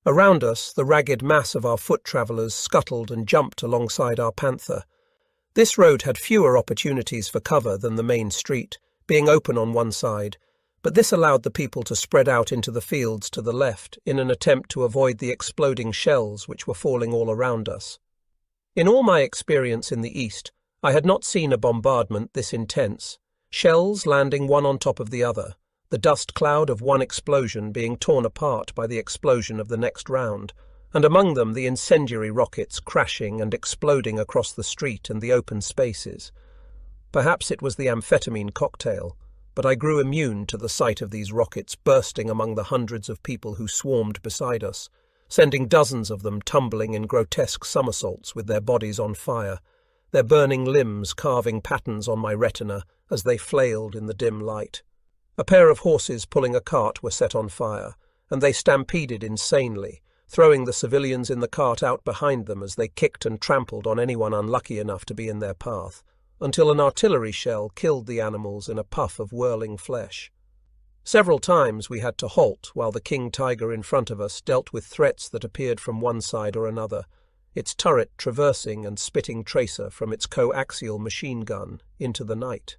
Around us, the ragged mass of our foot travellers scuttled and jumped alongside our panther. This road had fewer opportunities for cover than the main street, being open on one side, but this allowed the people to spread out into the fields to the left in an attempt to avoid the exploding shells which were falling all around us. In all my experience in the East, I had not seen a bombardment this intense, shells landing one on top of the other, the dust cloud of one explosion being torn apart by the explosion of the next round, and among them the incendiary rockets crashing and exploding across the street and the open spaces. Perhaps it was the amphetamine cocktail, but I grew immune to the sight of these rockets bursting among the hundreds of people who swarmed beside us, sending dozens of them tumbling in grotesque somersaults with their bodies on fire, their burning limbs carving patterns on my retina as they flailed in the dim light. A pair of horses pulling a cart were set on fire, and they stampeded insanely, throwing the civilians in the cart out behind them as they kicked and trampled on anyone unlucky enough to be in their path, until an artillery shell killed the animals in a puff of whirling flesh. Several times we had to halt while the king tiger in front of us dealt with threats that appeared from one side or another, its turret traversing and spitting tracer from its coaxial machine gun into the night.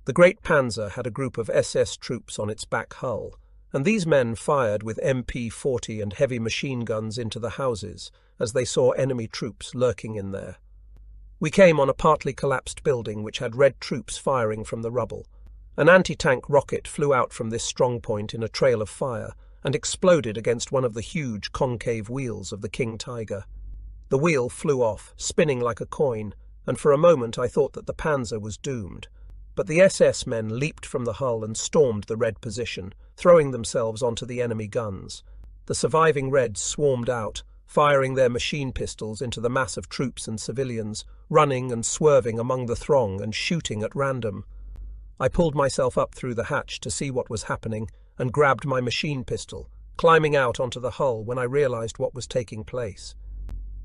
The great Panzer had a group of SS troops on its back hull, and these men fired with MP-40 and heavy machine guns into the houses as they saw enemy troops lurking in there. We came on a partly collapsed building which had Red troops firing from the rubble. An anti-tank rocket flew out from this strong point in a trail of fire and exploded against one of the huge concave wheels of the King Tiger. The wheel flew off, spinning like a coin, and for a moment I thought that the Panzer was doomed. But the SS men leaped from the hull and stormed the Red position, throwing themselves onto the enemy guns. The surviving Reds swarmed out, firing their machine pistols into the mass of troops and civilians, running and swerving among the throng and shooting at random. I pulled myself up through the hatch to see what was happening and grabbed my machine pistol, climbing out onto the hull when I realized what was taking place.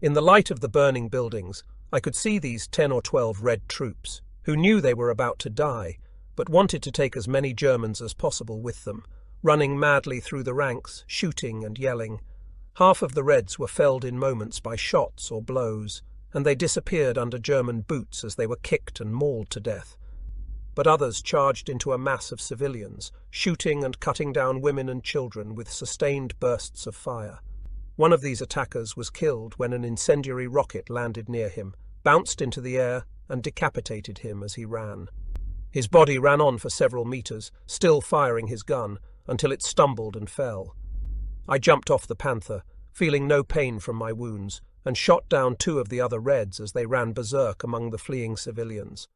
In the light of the burning buildings, I could see these 10 or 12 Red troops, who knew they were about to die, but wanted to take as many Germans as possible with them, running madly through the ranks, shooting and yelling. Half of the Reds were felled in moments by shots or blows, and they disappeared under German boots as they were kicked and mauled to death. But others charged into a mass of civilians, shooting and cutting down women and children with sustained bursts of fire. One of these attackers was killed when an incendiary rocket landed near him, bounced into the air, and decapitated him as he ran. His body ran on for several meters, still firing his gun, until it stumbled and fell. I jumped off the Panther, feeling no pain from my wounds, and shot down 2 of the other Reds as they ran berserk among the fleeing civilians.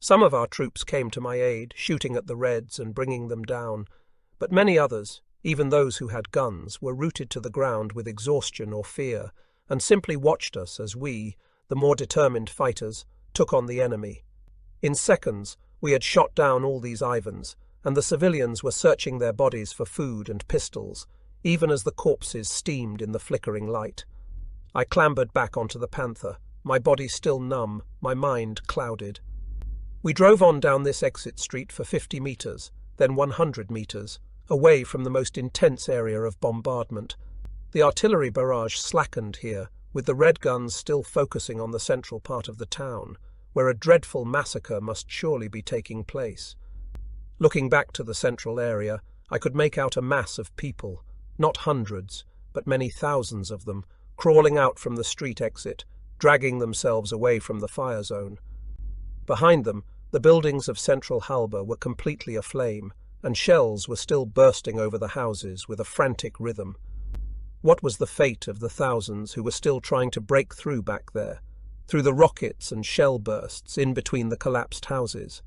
Some of our troops came to my aid, shooting at the Reds and bringing them down, but many others, even those who had guns, were rooted to the ground with exhaustion or fear, and simply watched us as we, the more determined fighters, took on the enemy. In seconds, we had shot down all these Ivans, and the civilians were searching their bodies for food and pistols, even as the corpses steamed in the flickering light. I clambered back onto the Panther, my body still numb, my mind clouded. We drove on down this exit street for 50 meters, then 100 meters, away from the most intense area of bombardment. The artillery barrage slackened here, with the Red guns still focusing on the central part of the town, where a dreadful massacre must surely be taking place. Looking back to the central area, I could make out a mass of people, not hundreds, but many thousands of them, crawling out from the street exit, dragging themselves away from the fire zone. Behind them, the buildings of Central Halba were completely aflame, and shells were still bursting over the houses with a frantic rhythm. What was the fate of the thousands who were still trying to break through back there, through the rockets and shell bursts in between the collapsed houses?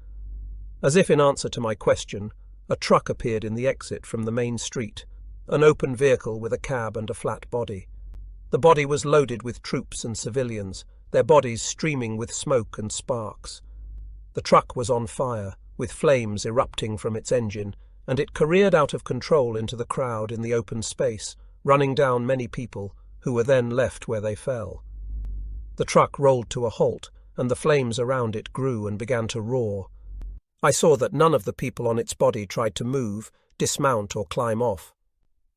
As if in answer to my question, a truck appeared in the exit from the main street, an open vehicle with a cab and a flat body. The body was loaded with troops and civilians, their bodies streaming with smoke and sparks. The truck was on fire, with flames erupting from its engine, and it careered out of control into the crowd in the open space, running down many people, who were then left where they fell. The truck rolled to a halt, and the flames around it grew and began to roar. I saw that none of the people on its body tried to move, dismount, or climb off.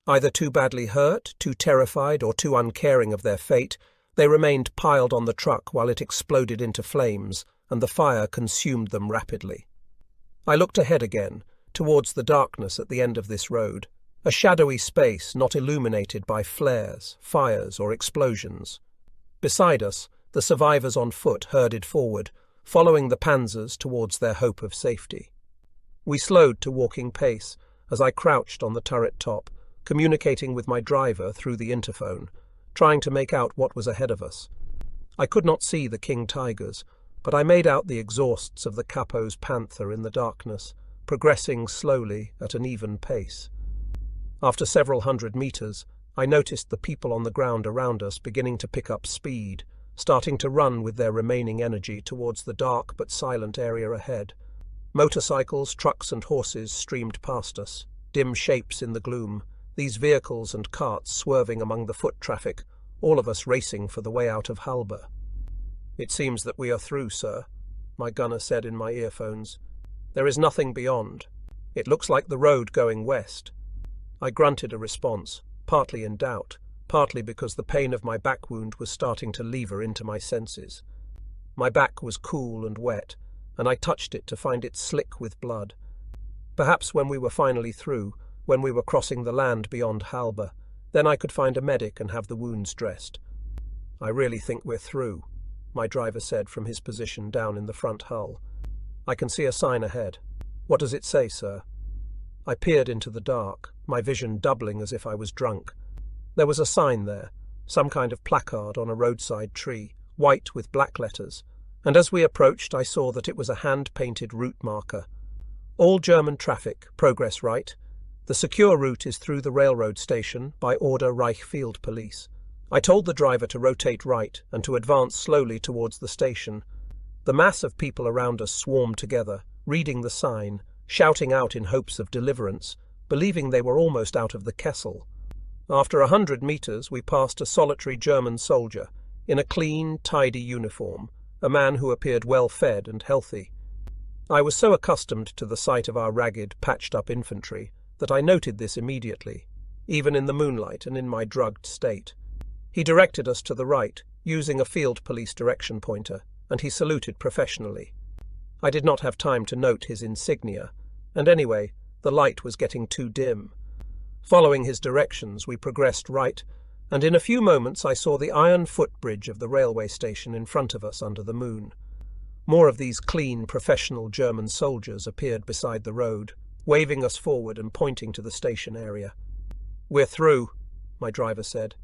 Either too badly hurt, too terrified, or too uncaring of their fate, they remained piled on the truck while it exploded into flames, and the fire consumed them rapidly. I looked ahead again, towards the darkness at the end of this road, a shadowy space not illuminated by flares, fires, or explosions. Beside us, the survivors on foot herded forward, following the panzers towards their hope of safety. We slowed to walking pace as I crouched on the turret top, communicating with my driver through the interphone, trying to make out what was ahead of us. I could not see the King Tigers, but I made out the exhausts of the Capo's Panther in the darkness, progressing slowly at an even pace. After several hundred meters, I noticed the people on the ground around us beginning to pick up speed, starting to run with their remaining energy towards the dark but silent area ahead. Motorcycles, trucks and horses streamed past us, dim shapes in the gloom, these vehicles and carts swerving among the foot traffic, all of us racing for the way out of Halber. "It seems that we are through, sir," my gunner said in my earphones. "There is nothing beyond. It looks like the road going west." I grunted a response, partly in doubt, partly because the pain of my back wound was starting to lever into my senses. My back was cool and wet, and I touched it to find it slick with blood. Perhaps when we were finally through, when we were crossing the land beyond Halber, then I could find a medic and have the wounds dressed. "I really think we're through," my driver said from his position down in the front hull. "I can see a sign ahead." "What does it say, sir?" I peered into the dark, my vision doubling as if I was drunk. There was a sign there, some kind of placard on a roadside tree, white with black letters, and as we approached I saw that it was a hand-painted route marker. "All German traffic, progress right. The secure route is through the railroad station by order Reich Field Police." I told the driver to rotate right and to advance slowly towards the station. The mass of people around us swarmed together, reading the sign, shouting out in hopes of deliverance, believing they were almost out of the Kessel. After 100 meters, we passed a solitary German soldier, in a clean, tidy uniform, a man who appeared well-fed and healthy. I was so accustomed to the sight of our ragged, patched-up infantry that I noted this immediately, even in the moonlight and in my drugged state. He directed us to the right, using a field police direction pointer, and he saluted professionally. I did not have time to note his insignia, and anyway, the light was getting too dim. Following his directions, we progressed right, and in a few moments I saw the iron footbridge of the railway station in front of us under the moon. More of these clean, professional German soldiers appeared beside the road, waving us forward and pointing to the station area. "We're through," my driver said.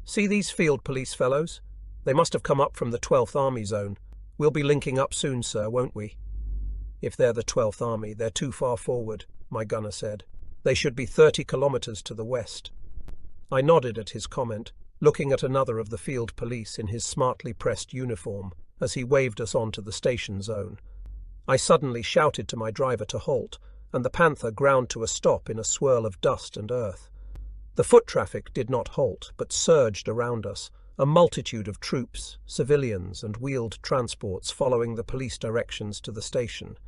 "See these field police fellows? They must have come up from the 12th Army Zone. We'll be linking up soon, sir, won't we?" "If they're the 12th Army, they're too far forward," my gunner said. "They should be 30 kilometers to the west." I nodded at his comment, looking at another of the field police in his smartly pressed uniform as he waved us on to the station zone. I suddenly shouted to my driver to halt, and the Panther ground to a stop in a swirl of dust and earth. The foot traffic did not halt, but surged around us, a multitude of troops, civilians, and wheeled transports following the police directions to the station.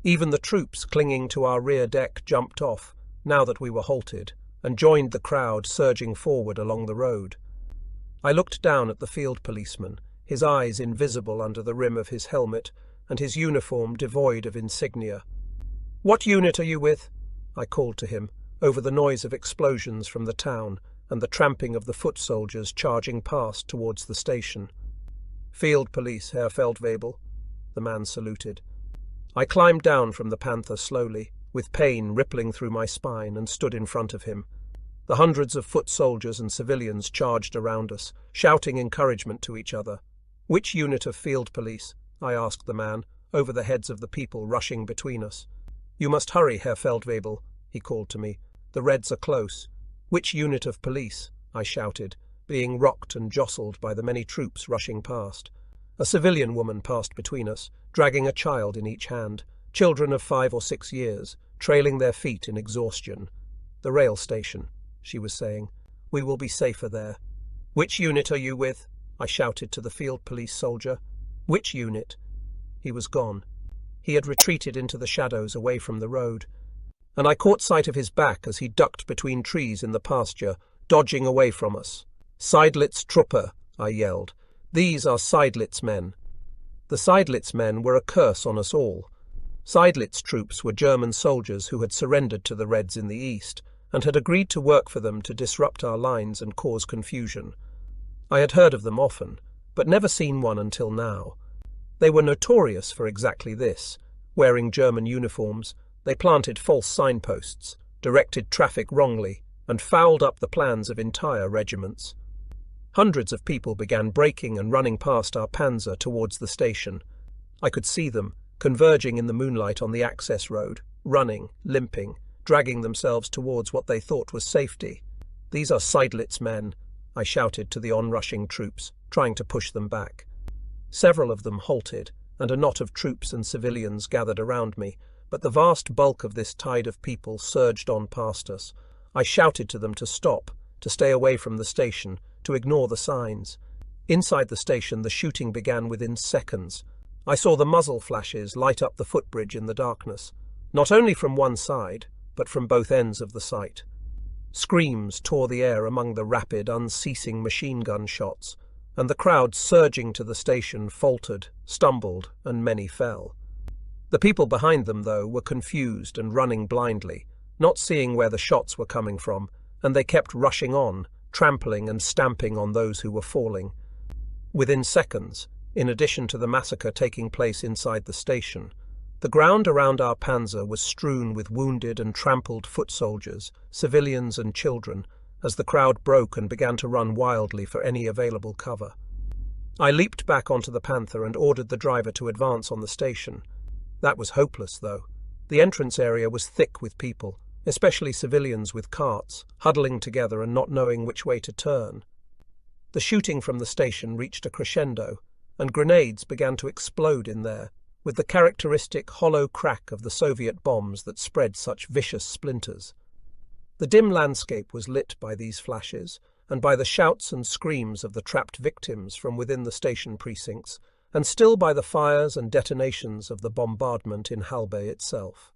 Even the troops clinging to our rear deck jumped off, now that we were halted, and joined the crowd surging forward along the road. I looked down at the field policeman, his eyes invisible under the rim of his helmet, and his uniform devoid of insignia. "What unit are you with?" I called to him, over the noise of explosions from the town and the tramping of the foot soldiers charging past towards the station. "Field Police, Herr Feldwebel," the man saluted. I climbed down from the Panther slowly, with pain rippling through my spine, and stood in front of him. The hundreds of foot soldiers and civilians charged around us, shouting encouragement to each other. "Which unit of field police?" I asked the man, over the heads of the people rushing between us. "You must hurry, Herr Feldwebel," he called to me. "The Reds are close." "Which unit of police?" I shouted, being rocked and jostled by the many troops rushing past. A civilian woman passed between us, dragging a child in each hand, children of 5 or 6 years, trailing their feet in exhaustion. "The rail station," she was saying. "We will be safer there." "Which unit are you with?" I shouted to the field police soldier. "Which unit?" He was gone. He had retreated into the shadows away from the road. and I caught sight of his back as he ducked between trees in the pasture, dodging away from us. "Seydlitz Truppe," I yelled. "These are Seydlitz men." The Seydlitz men were a curse on us all. Seydlitz troops were German soldiers who had surrendered to the Reds in the east and had agreed to work for them to disrupt our lines and cause confusion. I had heard of them often, but never seen one until now. They were notorious for exactly this. Wearing German uniforms, they planted false signposts, directed traffic wrongly, and fouled up the plans of entire regiments. Hundreds of people began breaking and running past our panzer towards the station. I could see them, converging in the moonlight on the access road, running, limping, dragging themselves towards what they thought was safety. "These are Seydlitz men," I shouted to the onrushing troops, trying to push them back. Several of them halted, and a knot of troops and civilians gathered around me, but the vast bulk of this tide of people surged on past us. I shouted to them to stop, to stay away from the station, to ignore the signs. Inside the station, the shooting began within seconds. I saw the muzzle flashes light up the footbridge in the darkness, not only from one side, but from both ends of the site. Screams tore the air among the rapid, unceasing machine gun shots, and the crowd surging to the station faltered, stumbled, and many fell. The people behind them, though, were confused and running blindly, not seeing where the shots were coming from, and they kept rushing on, trampling and stamping on those who were falling. Within seconds, in addition to the massacre taking place inside the station, the ground around our panzer was strewn with wounded and trampled foot soldiers, civilians and children, as the crowd broke and began to run wildly for any available cover. I leaped back onto the Panther and ordered the driver to advance on the station. That was hopeless, though. The entrance area was thick with people, especially civilians with carts, huddling together and not knowing which way to turn. The shooting from the station reached a crescendo, and grenades began to explode in there, with the characteristic hollow crack of the Soviet bombs that spread such vicious splinters. The dim landscape was lit by these flashes, and by the shouts and screams of the trapped victims from within the station precincts, and still by the fires and detonations of the bombardment in Halbe itself.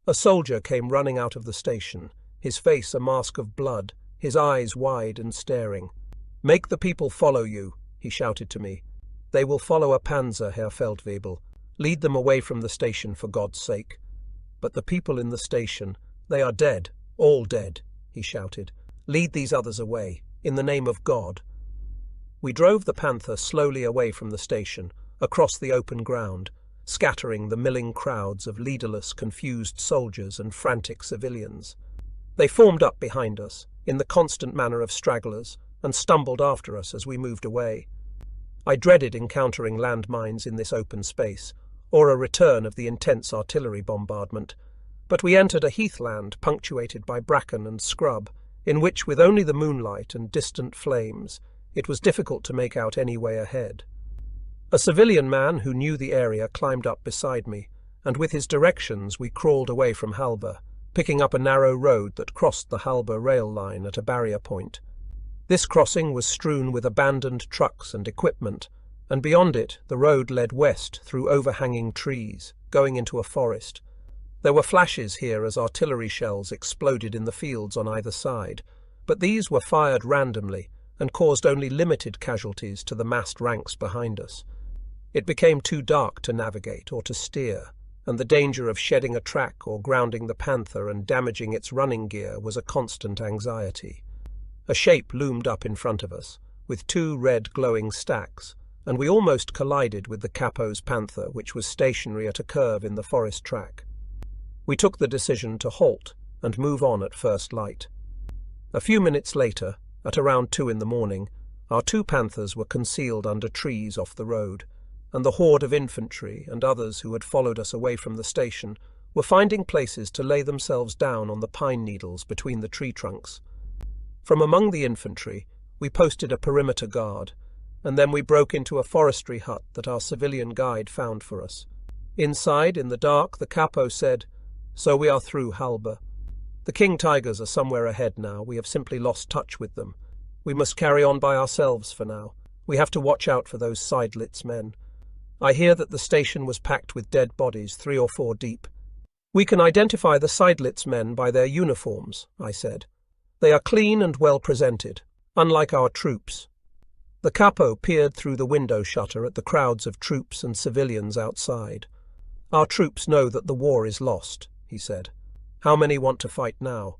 A soldier came running out of the station, his face a mask of blood, his eyes wide and staring. "Make the people follow you," he shouted to me. "They will follow a panzer, Herr Feldwebel. Lead them away from the station, for God's sake." "But the people in the station, they are dead, all dead," he shouted. "Lead these others away, in the name of God." We drove the Panther slowly away from the station, across the open ground, scattering the milling crowds of leaderless, confused soldiers and frantic civilians. They formed up behind us, in the constant manner of stragglers, and stumbled after us as we moved away. I dreaded encountering landmines in this open space, or a return of the intense artillery bombardment, but we entered a heathland punctuated by bracken and scrub, in which, with only the moonlight and distant flames, it was difficult to make out any way ahead. A civilian man who knew the area climbed up beside me, and with his directions we crawled away from Halbe, picking up a narrow road that crossed the Halbe rail line at a barrier point. This crossing was strewn with abandoned trucks and equipment, and beyond it the road led west through overhanging trees, going into a forest. There were flashes here as artillery shells exploded in the fields on either side, but these were fired randomly and caused only limited casualties to the massed ranks behind us. It became too dark to navigate or to steer, and the danger of shedding a track or grounding the Panther and damaging its running gear was a constant anxiety. A shape loomed up in front of us, with two red glowing stacks, and we almost collided with the Capo's Panther, which was stationary at a curve in the forest track. We took the decision to halt and move on at first light. A few minutes later, at around 2 in the morning, our two Panthers were concealed under trees off the road, and the horde of infantry and others who had followed us away from the station were finding places to lay themselves down on the pine needles between the tree trunks. From among the infantry, we posted a perimeter guard, and then we broke into a forestry hut that our civilian guide found for us. Inside, in the dark, the Capo said, "So we are through Halbe. The King Tigers are somewhere ahead now. We have simply lost touch with them. We must carry on by ourselves for now. We have to watch out for those Seydlitz men. I hear that the station was packed with dead bodies, 3 or 4 deep. We can identify the Seydlitz men by their uniforms, I said. They are clean and well presented, unlike our troops. The capo peered through the window shutter at the crowds of troops and civilians outside. Our troops know that the war is lost, he said. How many want to fight now?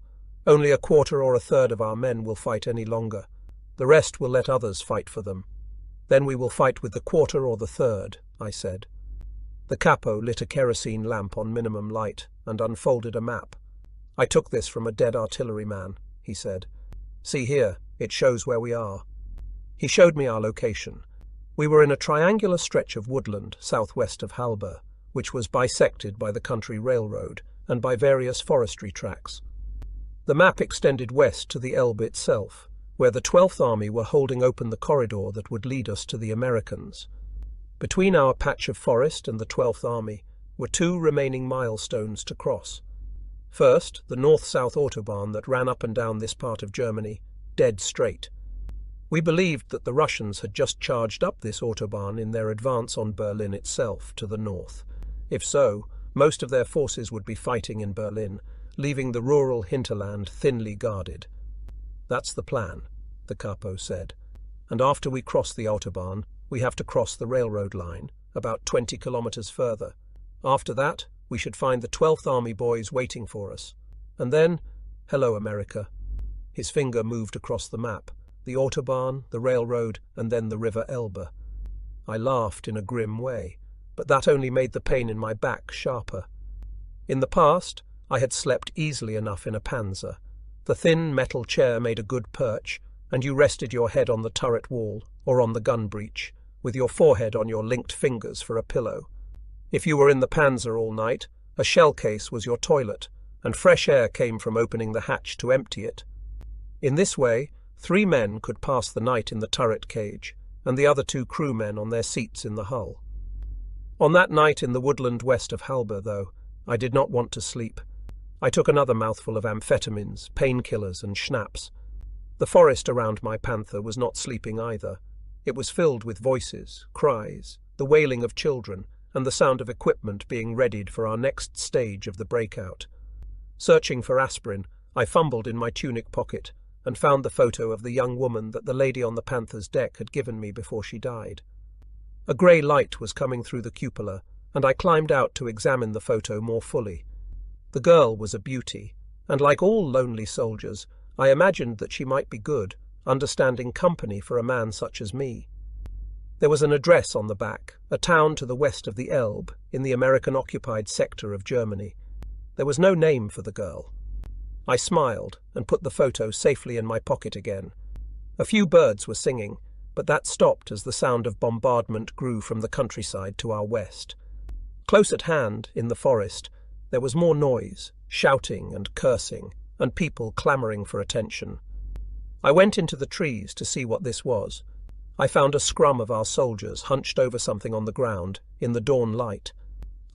Only a quarter or a third of our men will fight any longer. The rest will let others fight for them. Then we will fight with the quarter or the third, I said. The capo lit a kerosene lamp on minimum light and unfolded a map. I took this from a dead artilleryman, he said. See here, it shows where we are. He showed me our location. We were in a triangular stretch of woodland southwest of Halbe, which was bisected by the country railroad and by various forestry tracks. The map extended west to the Elbe itself, where the 12th Army were holding open the corridor that would lead us to the Americans. Between our patch of forest and the 12th Army were two remaining milestones to cross. First, the north-south autobahn that ran up and down this part of Germany, dead straight. We believed that the Russians had just charged up this autobahn in their advance on Berlin itself to the north. If so, most of their forces would be fighting in Berlin, leaving the rural hinterland thinly guarded. That's the plan, the capo said. And after we cross the autobahn, we have to cross the railroad line, about 20 kilometers further. After that, we should find the 12th Army boys waiting for us. And then, hello, America. His finger moved across the map, the autobahn, the railroad, and then the river Elbe. I laughed in a grim way, but that only made the pain in my back sharper. In the past, I had slept easily enough in a panzer. The thin metal chair made a good perch, and you rested your head on the turret wall or on the gun breech, with your forehead on your linked fingers for a pillow. If you were in the panzer all night, a shell case was your toilet, and fresh air came from opening the hatch to empty it. In this way, 3 men could pass the night in the turret cage, and the other 2 crewmen on their seats in the hull. On that night in the woodland west of Halbe, though, I did not want to sleep. I took another mouthful of amphetamines, painkillers, and schnapps. The forest around my panther was not sleeping either. It was filled with voices, cries, the wailing of children, and the sound of equipment being readied for our next stage of the breakout. Searching for aspirin, I fumbled in my tunic pocket and found the photo of the young woman that the lady on the panther's deck had given me before she died. A grey light was coming through the cupola, and I climbed out to examine the photo more fully. The girl was a beauty, and like all lonely soldiers, I imagined that she might be good, understanding company for a man such as me. There was an address on the back, a town to the west of the Elbe, in the American-occupied sector of Germany. There was no name for the girl. I smiled and put the photo safely in my pocket again. A few birds were singing, but that stopped as the sound of bombardment grew from the countryside to our west. Close at hand, in the forest, there was more noise, shouting and cursing, and people clamouring for attention. I went into the trees to see what this was. I found a scrum of our soldiers hunched over something on the ground, in the dawn light.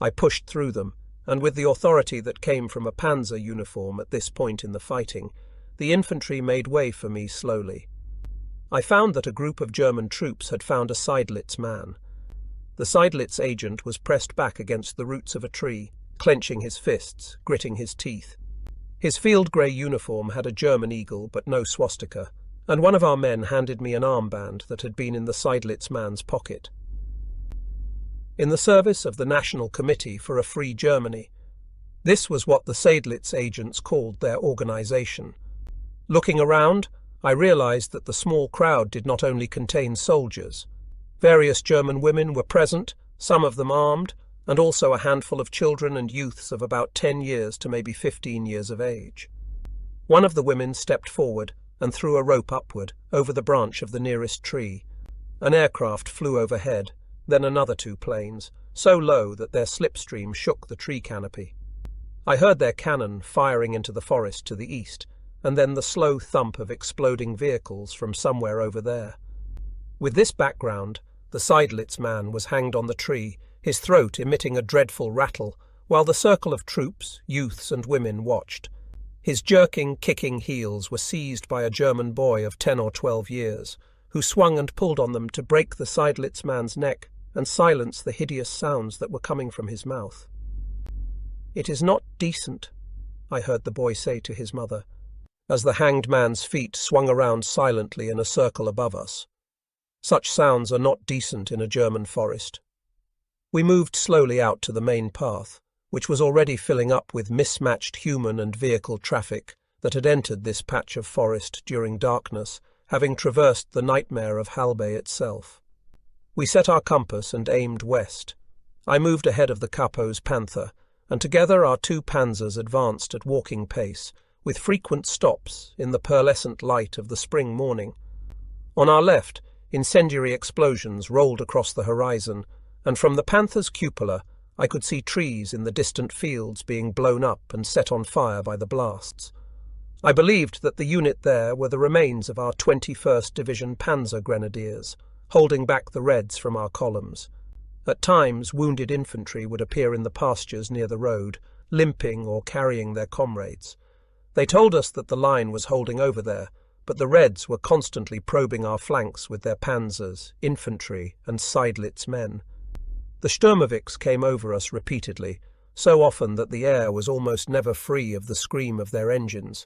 I pushed through them, and with the authority that came from a panzer uniform at this point in the fighting, the infantry made way for me slowly. I found that a group of German troops had found a Seydlitz man. The Seydlitz agent was pressed back against the roots of a tree, clenching his fists, gritting his teeth. His field grey uniform had a German eagle but no swastika, and one of our men handed me an armband that had been in the Seydlitz man's pocket. In the service of the National Committee for a Free Germany. This was what the Seydlitz agents called their organization. Looking around, I realized that the small crowd did not only contain soldiers. Various German women were present, some of them armed, and also a handful of children and youths of about 10 years to maybe 15 years of age. One of the women stepped forward and threw a rope upward over the branch of the nearest tree. An aircraft flew overhead, then another 2 planes, so low that their slipstream shook the tree canopy. I heard their cannon firing into the forest to the east, and then the slow thump of exploding vehicles from somewhere over there. With this background, the Seydlitz man was hanged on the tree, his throat emitting a dreadful rattle, while the circle of troops, youths and women watched. His jerking, kicking heels were seized by a German boy of 10 or 12 years, who swung and pulled on them to break the Seydlitz man's neck and silence the hideous sounds that were coming from his mouth. "It is not decent," I heard the boy say to his mother, as the hanged man's feet swung around silently in a circle above us. Such sounds are not decent in a German forest. We moved slowly out to the main path, which was already filling up with mismatched human and vehicle traffic that had entered this patch of forest during darkness, having traversed the nightmare of Halbe itself. We set our compass and aimed west. I moved ahead of the capo's panther, and together our two panzers advanced at walking pace, with frequent stops in the pearlescent light of the spring morning. On our left, incendiary explosions rolled across the horizon, and from the panther's cupola I could see trees in the distant fields being blown up and set on fire by the blasts. I believed that the unit there were the remains of our 21st Division Panzer Grenadiers, holding back the Reds from our columns. At times, wounded infantry would appear in the pastures near the road, limping or carrying their comrades. They told us that the line was holding over there, but the Reds were constantly probing our flanks with their panzers, infantry, and Seydlitz men. The Sturmovicks came over us repeatedly, so often that the air was almost never free of the scream of their engines.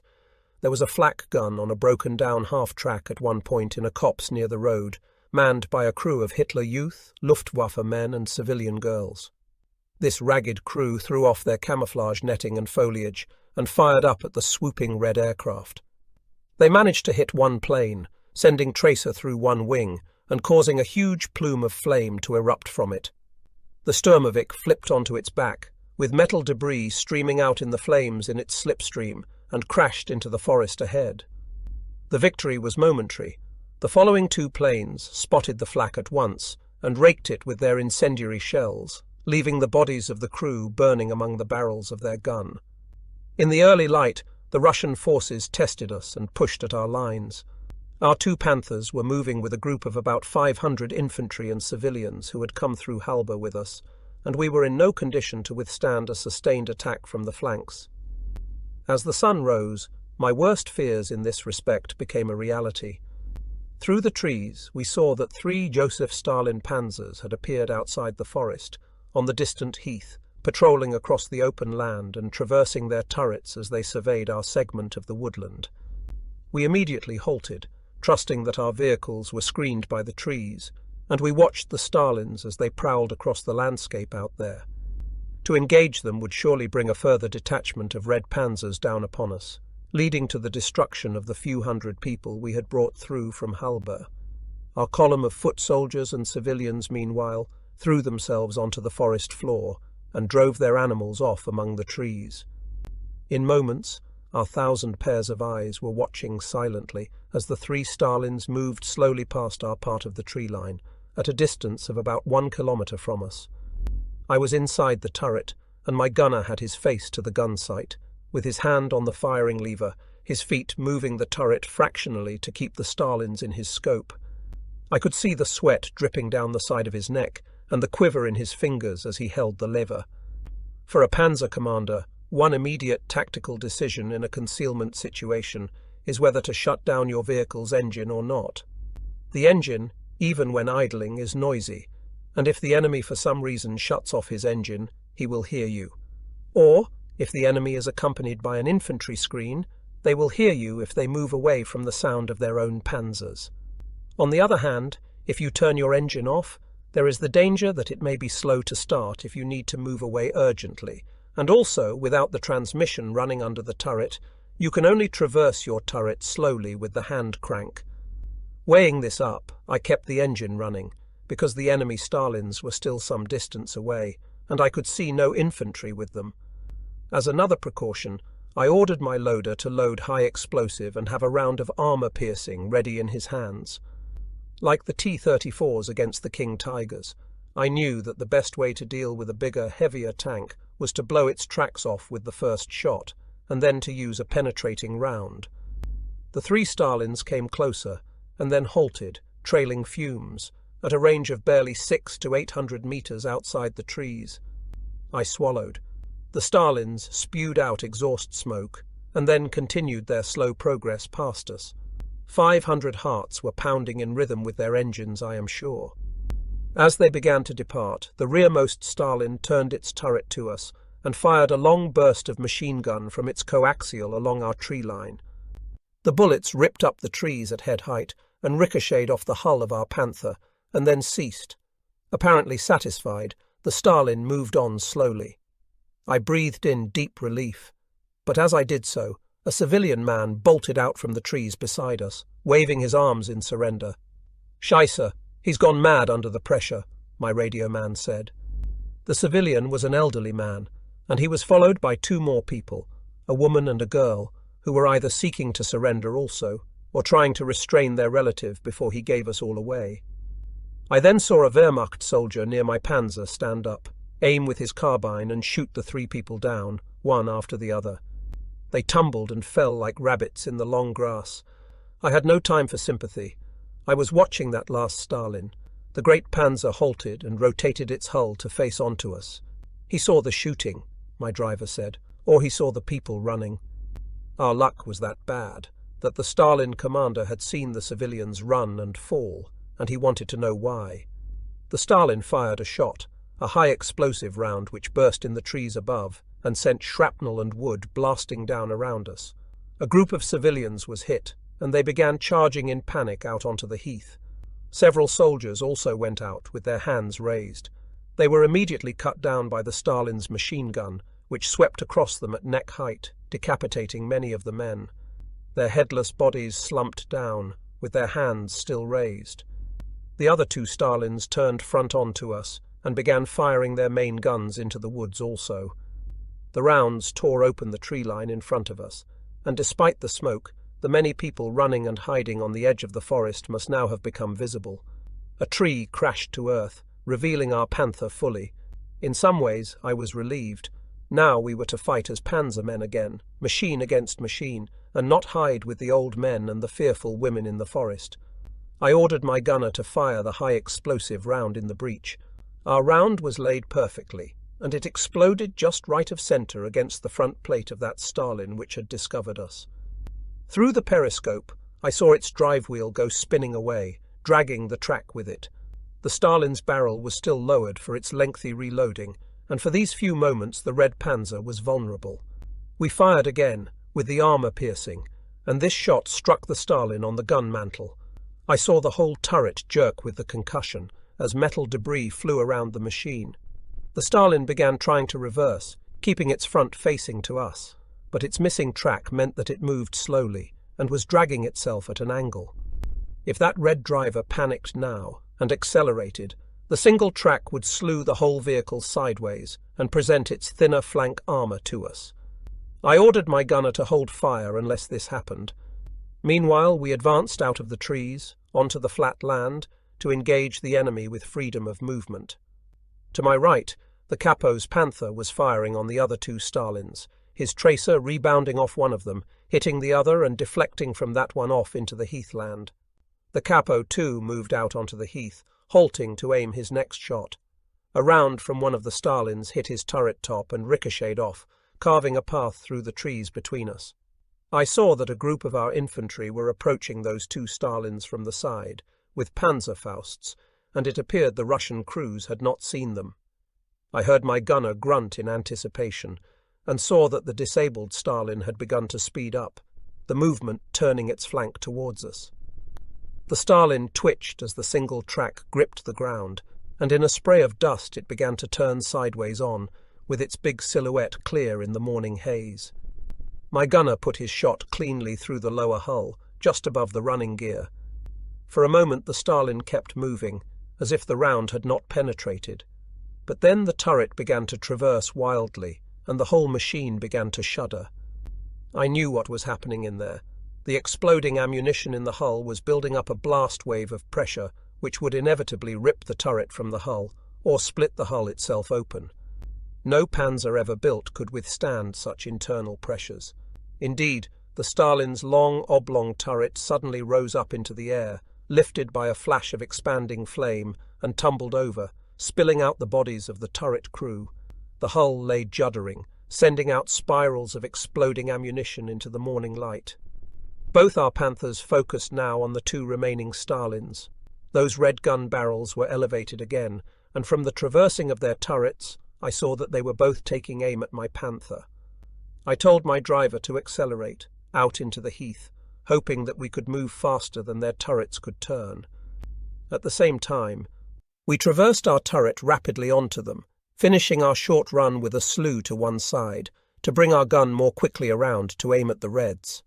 There was a flak gun on a broken-down half-track at one point in a copse near the road, manned by a crew of Hitler Youth, Luftwaffe men and civilian girls. This ragged crew threw off their camouflage netting and foliage and fired up at the swooping red aircraft. They managed to hit one plane, sending tracer through one wing and causing a huge plume of flame to erupt from it. The Sturmovik flipped onto its back, with metal debris streaming out in the flames in its slipstream, and crashed into the forest ahead. The victory was momentary. The following two planes spotted the flak at once and raked it with their incendiary shells, leaving the bodies of the crew burning among the barrels of their gun. In the early light, the Russian forces tested us and pushed at our lines. Our two Panthers were moving with a group of about 500 infantry and civilians who had come through Halbe with us, and we were in no condition to withstand a sustained attack from the flanks. As the sun rose, my worst fears in this respect became a reality. Through the trees, we saw that 3 Joseph Stalin panzers had appeared outside the forest, on the distant heath, patrolling across the open land and traversing their turrets as they surveyed our segment of the woodland. We immediately halted, trusting that our vehicles were screened by the trees, and we watched the Stalins as they prowled across the landscape out there. To engage them would surely bring a further detachment of Red Panzers down upon us, leading to the destruction of the few hundred people we had brought through from Halbe. Our column of foot soldiers and civilians, meanwhile, threw themselves onto the forest floor and drove their animals off among the trees. In moments, our 1,000 pairs of eyes were watching silently as the 3 Stalins moved slowly past our part of the tree line, at a distance of about 1 kilometre from us. I was inside the turret, and my gunner had his face to the gun sight, with his hand on the firing lever, his feet moving the turret fractionally to keep the Stalins in his scope. I could see the sweat dripping down the side of his neck and the quiver in his fingers as he held the lever. For a panzer commander, one immediate tactical decision in a concealment situation is whether to shut down your vehicle's engine or not. The engine, even when idling, is noisy, and if the enemy for some reason shuts off his engine, he will hear you. Or, if the enemy is accompanied by an infantry screen, they will hear you if they move away from the sound of their own panzers. On the other hand, if you turn your engine off, there is the danger that it may be slow to start if you need to move away urgently, and also, without the transmission running under the turret, you can only traverse your turret slowly with the hand crank. Weighing this up, I kept the engine running, because the enemy Stalins were still some distance away, and I could see no infantry with them. As another precaution, I ordered my loader to load high explosive and have a round of armour-piercing ready in his hands. Like the T-34s against the King Tigers, I knew that the best way to deal with a bigger, heavier tank was to blow its tracks off with the first shot, and then to use a penetrating round. The 3 Stalins came closer, and then halted, trailing fumes, at a range of barely 600 to 800 meters outside the trees. I swallowed. The Stalins spewed out exhaust smoke, and then continued their slow progress past us. 500 hearts were pounding in rhythm with their engines, I am sure. As they began to depart, the rearmost Stalin turned its turret to us and fired a long burst of machine gun from its coaxial along our tree line. The bullets ripped up the trees at head height and ricocheted off the hull of our Panther, and then ceased. Apparently satisfied, the Stalin moved on slowly. I breathed in deep relief, but as I did so, a civilian man bolted out from the trees beside us, waving his arms in surrender. "Scheisse, he's gone mad under the pressure," my radio man said. The civilian was an elderly man, and he was followed by two more people, a woman and a girl, who were either seeking to surrender also, or trying to restrain their relative before he gave us all away. I then saw a Wehrmacht soldier near my Panzer stand up, aim with his carbine and shoot the three people down, one after the other. They tumbled and fell like rabbits in the long grass. I had no time for sympathy. I was watching that last Stalin. The great Panzer halted and rotated its hull to face onto us. He saw the shooting, my driver said, or he saw the people running. Our luck was that bad, that the Stalin commander had seen the civilians run and fall, and he wanted to know why. The Stalin fired a shot, a high-explosive round which burst in the trees above and sent shrapnel and wood blasting down around us. A group of civilians was hit, and they began charging in panic out onto the heath. Several soldiers also went out with their hands raised. They were immediately cut down by the Stalin's machine gun, which swept across them at neck height, decapitating many of the men. Their headless bodies slumped down, with their hands still raised. The other two Stalins turned front on to us and began firing their main guns into the woods also. The rounds tore open the tree line in front of us, and despite the smoke, the many people running and hiding on the edge of the forest must now have become visible. A tree crashed to earth, revealing our Panther fully. In some ways, I was relieved. Now we were to fight as Panzer men again, machine against machine, and not hide with the old men and the fearful women in the forest. I ordered my gunner to fire the high-explosive round in the breach. Our round was laid perfectly, and it exploded just right of centre against the front plate of that Stalin which had discovered us. Through the periscope, I saw its drive wheel go spinning away, dragging the track with it. The Stalin's barrel was still lowered for its lengthy reloading, and for these few moments the Red Panzer was vulnerable. We fired again, with the armour piercing, and this shot struck the Stalin on the gun mantle. I saw the whole turret jerk with the concussion, as metal debris flew around the machine. The Stalin began trying to reverse, keeping its front facing to us, but its missing track meant that it moved slowly and was dragging itself at an angle. If that red driver panicked now and accelerated, the single track would slew the whole vehicle sideways and present its thinner flank armour to us. I ordered my gunner to hold fire unless this happened. Meanwhile, we advanced out of the trees, onto the flat land, to engage the enemy with freedom of movement. To my right, the Capo's Panther was firing on the other two Stalins, his tracer rebounding off one of them, hitting the other and deflecting from that one off into the heathland. The Capo, too, moved out onto the heath, halting to aim his next shot. A round from one of the Stalins hit his turret top and ricocheted off, carving a path through the trees between us. I saw that a group of our infantry were approaching those two Stalins from the side, with Panzerfausts, and it appeared the Russian crews had not seen them. I heard my gunner grunt in anticipation, and saw that the disabled Stalin had begun to speed up, the movement turning its flank towards us. The Stalin twitched as the single track gripped the ground, and in a spray of dust it began to turn sideways on, with its big silhouette clear in the morning haze. My gunner put his shot cleanly through the lower hull, just above the running gear. For a moment the Stalin kept moving, as if the round had not penetrated. But then the turret began to traverse wildly, and the whole machine began to shudder. I knew what was happening in there. The exploding ammunition in the hull was building up a blast wave of pressure which would inevitably rip the turret from the hull, or split the hull itself open. No Panzer ever built could withstand such internal pressures. Indeed, the Stalin's long, oblong turret suddenly rose up into the air, lifted by a flash of expanding flame, and tumbled over, spilling out the bodies of the turret crew. The hull lay juddering, sending out spirals of exploding ammunition into the morning light. Both our Panthers focused now on the two remaining Stalins. Those red gun barrels were elevated again, and from the traversing of their turrets, I saw that they were both taking aim at my Panther. I told my driver to accelerate, out into the heath, hoping that we could move faster than their turrets could turn. At the same time, we traversed our turret rapidly onto them, finishing our short run with a slew to one side, to bring our gun more quickly around to aim at the Reds.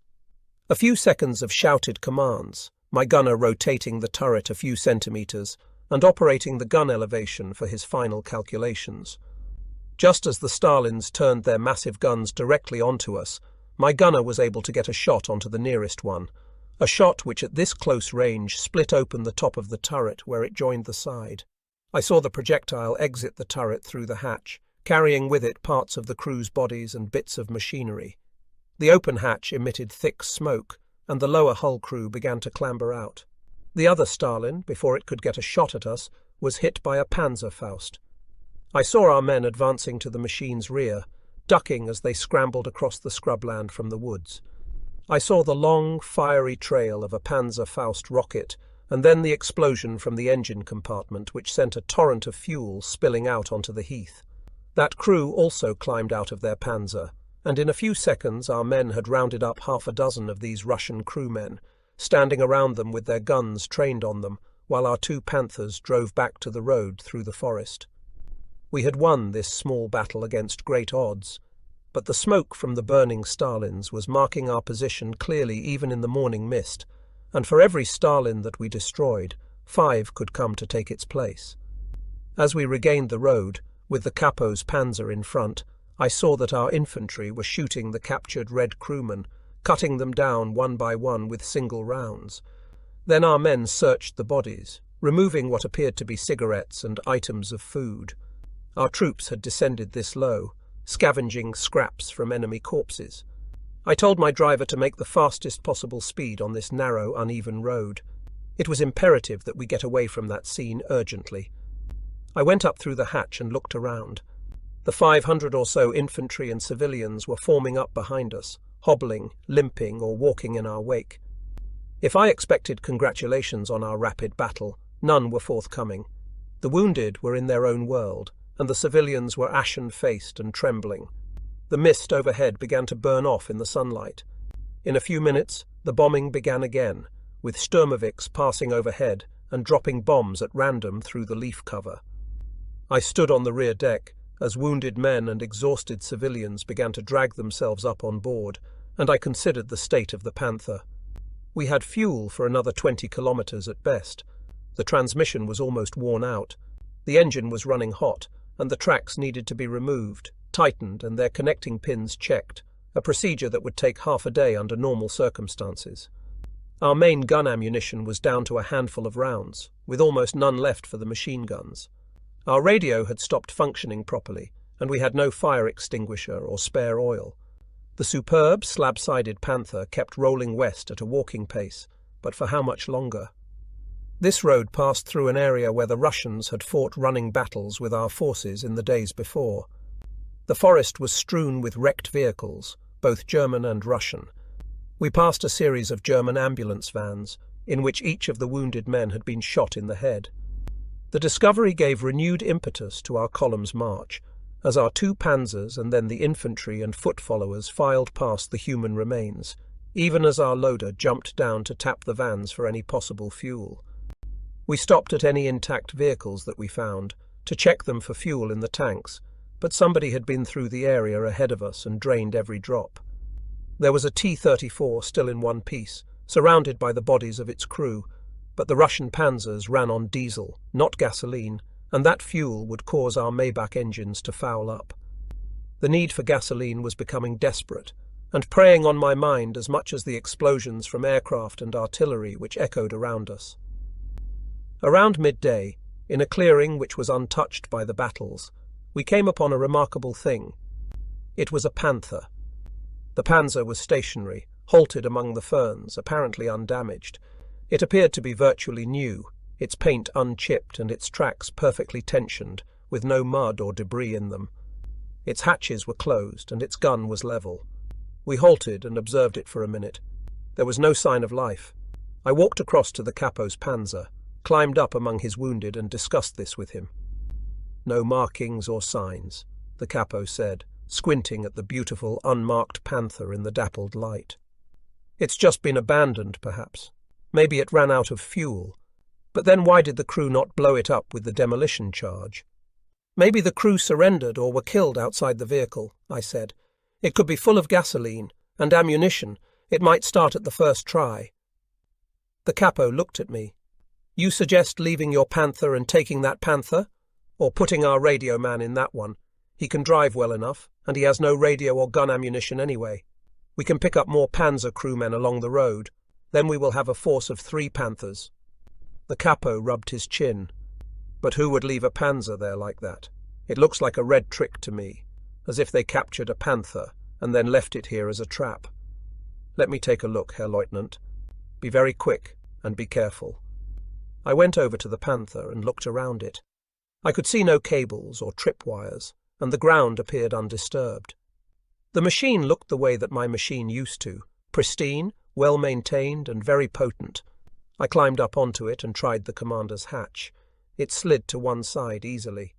A few seconds of shouted commands, my gunner rotating the turret a few centimeters and operating the gun elevation for his final calculations. Just as the Stalins turned their massive guns directly onto us, my gunner was able to get a shot onto the nearest one, a shot which at this close range split open the top of the turret where it joined the side. I saw the projectile exit the turret through the hatch, carrying with it parts of the crew's bodies and bits of machinery. The open hatch emitted thick smoke, and the lower hull crew began to clamber out. The other Stalin, before it could get a shot at us, was hit by a Panzerfaust. I saw our men advancing to the machine's rear, ducking as they scrambled across the scrubland from the woods. I saw the long, fiery trail of a Panzerfaust rocket, and then the explosion from the engine compartment which sent a torrent of fuel spilling out onto the heath. That crew also climbed out of their Panzer, and in a few seconds our men had rounded up half a dozen of these Russian crewmen, standing around them with their guns trained on them, while our two Panthers drove back to the road through the forest. We had won this small battle against great odds, but the smoke from the burning Stalins was marking our position clearly even in the morning mist, and for every Stalin that we destroyed, 5 could come to take its place. As we regained the road, with the Capo's Panzer in front, I saw that our infantry were shooting the captured Red crewmen, cutting them down one by one with single rounds. Then our men searched the bodies, removing what appeared to be cigarettes and items of food. Our troops had descended this low, scavenging scraps from enemy corpses. I told my driver to make the fastest possible speed on this narrow, uneven road. It was imperative that we get away from that scene urgently. I went up through the hatch and looked around. The 500 or so infantry and civilians were forming up behind us, hobbling, limping, or walking in our wake. If I expected congratulations on our rapid battle, none were forthcoming. The wounded were in their own world, and the civilians were ashen-faced and trembling. The mist overhead began to burn off in the sunlight. In a few minutes, the bombing began again, with Sturmovix passing overhead and dropping bombs at random through the leaf cover. I stood on the rear deck as wounded men and exhausted civilians began to drag themselves up on board, and I considered the state of the Panther. We had fuel for another 20 kilometers at best. The transmission was almost worn out. The engine was running hot, and the tracks needed to be removed, tightened, and their connecting pins checked, a procedure that would take half a day under normal circumstances. Our main gun ammunition was down to a handful of rounds, with almost none left for the machine guns. Our radio had stopped functioning properly, and we had no fire extinguisher or spare oil. The superb, slab-sided Panther kept rolling west at a walking pace, but for how much longer? This road passed through an area where the Russians had fought running battles with our forces in the days before. The forest was strewn with wrecked vehicles, both German and Russian. We passed a series of German ambulance vans, in which each of the wounded men had been shot in the head. The discovery gave renewed impetus to our column's march, as our 2 panzers and then the infantry and foot followers filed past the human remains, even as our loader jumped down to tap the vans for any possible fuel. We stopped at any intact vehicles that we found, to check them for fuel in the tanks, but somebody had been through the area ahead of us and drained every drop. There was a T-34 still in one piece, surrounded by the bodies of its crew, but the Russian panzers ran on diesel, not gasoline, and that fuel would cause our Maybach engines to foul up. The need for gasoline was becoming desperate, and preying on my mind as much as the explosions from aircraft and artillery which echoed around us. Around midday, in a clearing which was untouched by the battles, we came upon a remarkable thing. It was a Panther. The Panzer was stationary, halted among the ferns, apparently undamaged. It appeared to be virtually new, its paint unchipped and its tracks perfectly tensioned, with no mud or debris in them. Its hatches were closed and its gun was level. We halted and observed it for a minute. There was no sign of life. I walked across to the Capo's Panzer, climbed up among his wounded and discussed this with him. No markings or signs, the capo said, squinting at the beautiful, unmarked panther in the dappled light. It's just been abandoned, perhaps. Maybe it ran out of fuel. But then why did the crew not blow it up with the demolition charge? Maybe the crew surrendered or were killed outside the vehicle, I said. It could be full of gasoline and ammunition. It might start at the first try. The capo looked at me. You suggest leaving your panther and taking that panther? Or putting our radio man in that one? He can drive well enough, and he has no radio or gun ammunition anyway. We can pick up more Panzer crewmen along the road. Then we will have a force of 3 panthers. The capo rubbed his chin. But who would leave a panzer there like that? It looks like a red trick to me, as if they captured a panther and then left it here as a trap. Let me take a look, Herr Lieutenant. Be very quick and be careful. I went over to the panther and looked around it. I could see no cables or tripwires, and the ground appeared undisturbed. The machine looked the way that my machine used to, pristine, well-maintained, and very potent. I climbed up onto it and tried the commander's hatch. It slid to one side easily.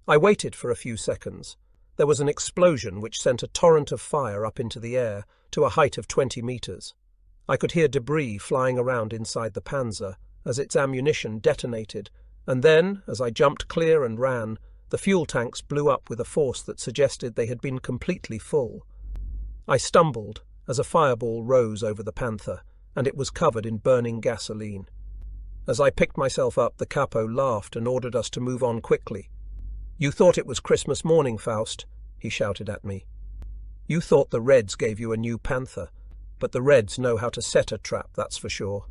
I waited for a few seconds. There was an explosion which sent a torrent of fire up into the air to a height of 20 meters. I could hear debris flying around inside the Panzer as its ammunition detonated, and then, as I jumped clear and ran, the fuel tanks blew up with a force that suggested they had been completely full. I stumbled as a fireball rose over the Panther, and it was covered in burning gasoline. As I picked myself up, the capo laughed and ordered us to move on quickly. "You thought it was Christmas morning, Faust," he shouted at me. "You thought the Reds gave you a new Panther, but the Reds know how to set a trap, that's for sure."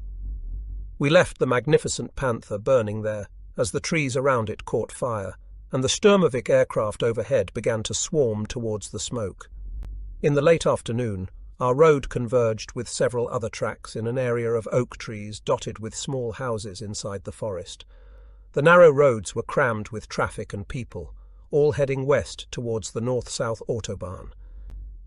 We left the magnificent Panther burning there, as the trees around it caught fire, and the Sturmovik aircraft overhead began to swarm towards the smoke. In the late afternoon, our road converged with several other tracks in an area of oak trees dotted with small houses inside the forest. The narrow roads were crammed with traffic and people, all heading west towards the north-south autobahn.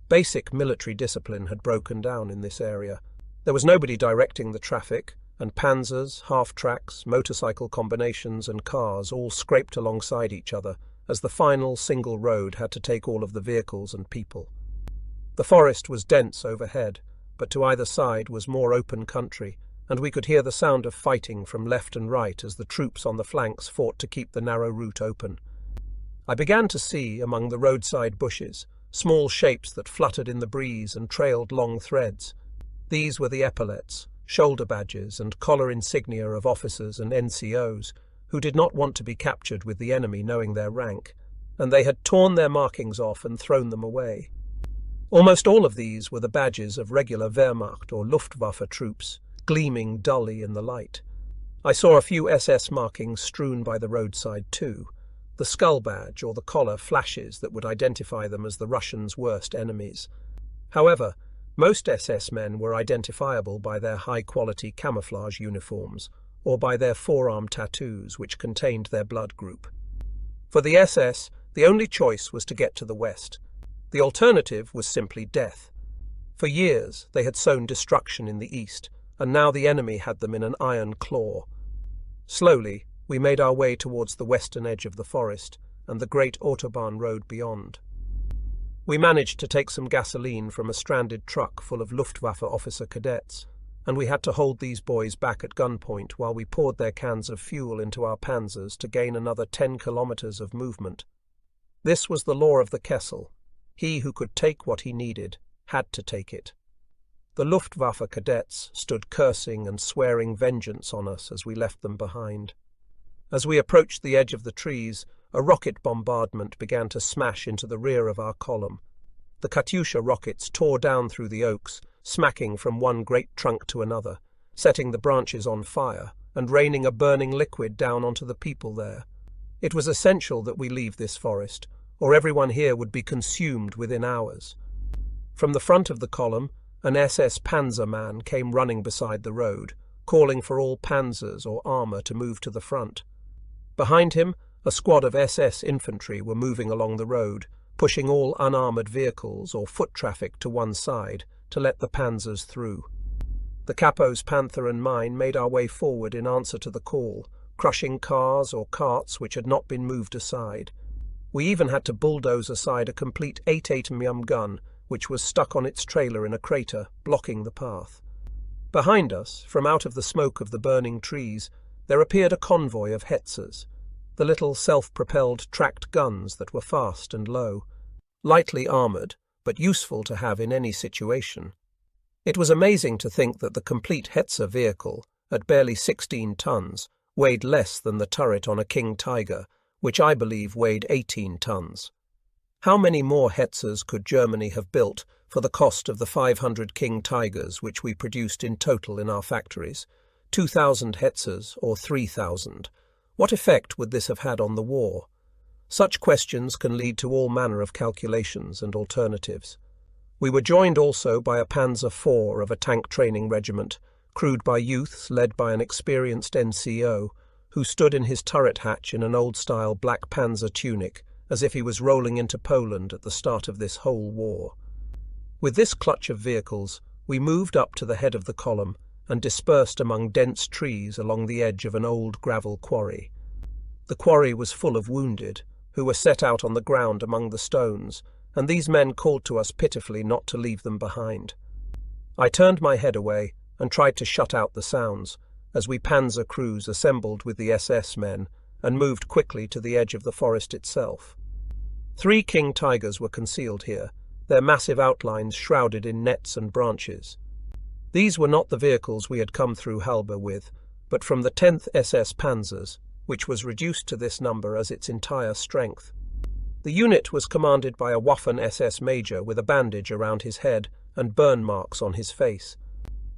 Basic military discipline had broken down in this area. There was nobody directing the traffic, and panzers, half-tracks, motorcycle combinations and cars all scraped alongside each other as the final single road had to take all of the vehicles and people. The forest was dense overhead, but to either side was more open country, and we could hear the sound of fighting from left and right as the troops on the flanks fought to keep the narrow route open. I began to see, among the roadside bushes, small shapes that fluttered in the breeze and trailed long threads. These were the epaulets, shoulder badges and collar insignia of officers and NCOs who did not want to be captured with the enemy knowing their rank, and they had torn their markings off and thrown them away. Almost all of these were the badges of regular Wehrmacht or Luftwaffe troops, gleaming dully in the light. I saw a few SS markings strewn by the roadside too, the skull badge or the collar flashes that would identify them as the Russians' worst enemies. However, most SS men were identifiable by their high-quality camouflage uniforms or by their forearm tattoos which contained their blood group. For the SS, the only choice was to get to the west. The alternative was simply death. For years they had sown destruction in the east, and now the enemy had them in an iron claw. Slowly, we made our way towards the western edge of the forest and the great Autobahn road beyond. We managed to take some gasoline from a stranded truck full of Luftwaffe officer cadets, and we had to hold these boys back at gunpoint while we poured their cans of fuel into our panzers to gain another 10 kilometers of movement. This was the law of the Kessel. He who could take what he needed had to take it. The Luftwaffe cadets stood cursing and swearing vengeance on us as we left them behind. As we approached the edge of the trees, a rocket bombardment began to smash into the rear of our column. The Katyusha rockets tore down through the oaks, smacking from one great trunk to another, setting the branches on fire and raining a burning liquid down onto the people there. It was essential that we leave this forest, or everyone here would be consumed within hours. From the front of the column, an SS Panzer man came running beside the road, calling for all panzers or armor to move to the front. Behind him, a squad of SS infantry were moving along the road, pushing all unarmored vehicles or foot traffic to one side to let the panzers through. The capo's Panther and mine made our way forward in answer to the call, crushing cars or carts which had not been moved aside. We even had to bulldoze aside a complete 8mm gun, which was stuck on its trailer in a crater, blocking the path. Behind us, from out of the smoke of the burning trees, there appeared a convoy of Hetzers, the little self-propelled tracked guns that were fast and low, lightly armoured, but useful to have in any situation. It was amazing to think that the complete Hetzer vehicle, at barely 16 tons, weighed less than the turret on a King Tiger, which I believe weighed 18 tons. How many more Hetzers could Germany have built for the cost of the 500 King Tigers which we produced in total in our factories? 2,000 Hetzers or 3,000? What effect would this have had on the war? Such questions can lead to all manner of calculations and alternatives. We were joined also by a Panzer IV of a tank training regiment, crewed by youths led by an experienced NCO, who stood in his turret hatch in an old-style black Panzer tunic, as if he was rolling into Poland at the start of this whole war. With this clutch of vehicles, we moved up to the head of the column and dispersed among dense trees along the edge of an old gravel quarry. The quarry was full of wounded, who were set out on the ground among the stones, and these men called to us pitifully not to leave them behind. I turned my head away and tried to shut out the sounds, as we Panzer crews assembled with the SS men and moved quickly to the edge of the forest itself. 3 King Tigers were concealed here, their massive outlines shrouded in nets and branches. These were not the vehicles we had come through Halbe with, but from the 10th SS Panzers, which was reduced to this number as its entire strength. The unit was commanded by a Waffen-SS major with a bandage around his head and burn marks on his face.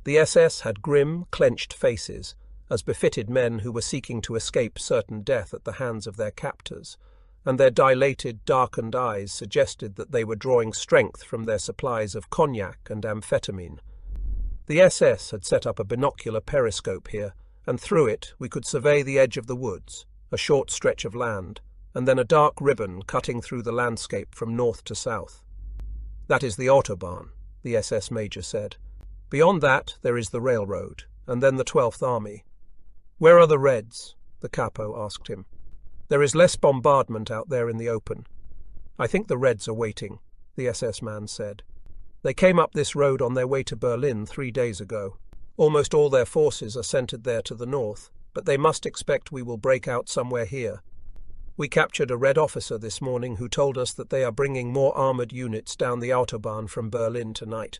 The SS had grim, clenched faces, as befitted men who were seeking to escape certain death at the hands of their captors, and their dilated, darkened eyes suggested that they were drawing strength from their supplies of cognac and amphetamine. The SS had set up a binocular periscope here, and through it we could survey the edge of the woods, a short stretch of land, and then a dark ribbon cutting through the landscape from north to south. "That is the Autobahn," the SS major said. "Beyond that there is the railroad, and then the 12th Army." "Where are the Reds?" the capo asked him. "There is less bombardment out there in the open." "I think the Reds are waiting," the SS man said. "They came up this road on their way to Berlin 3 days ago. Almost all their forces are centered there to the north, but they must expect we will break out somewhere here. We captured a Red officer this morning who told us that they are bringing more armored units down the Autobahn from Berlin tonight.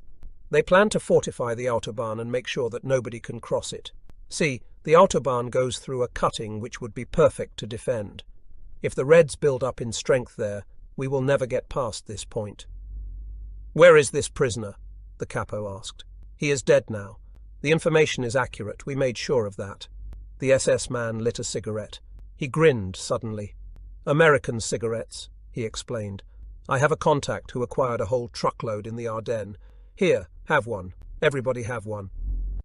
They plan to fortify the Autobahn and make sure that nobody can cross it. See, the Autobahn goes through a cutting which would be perfect to defend. If the Reds build up in strength there, we will never get past this point." "Where is this prisoner?" the capo asked. "He is dead now. The information is accurate, we made sure of that." The SS man lit a cigarette. He grinned suddenly. "American cigarettes," he explained. "I have a contact who acquired a whole truckload in the Ardennes. Here, have one. Everybody have one."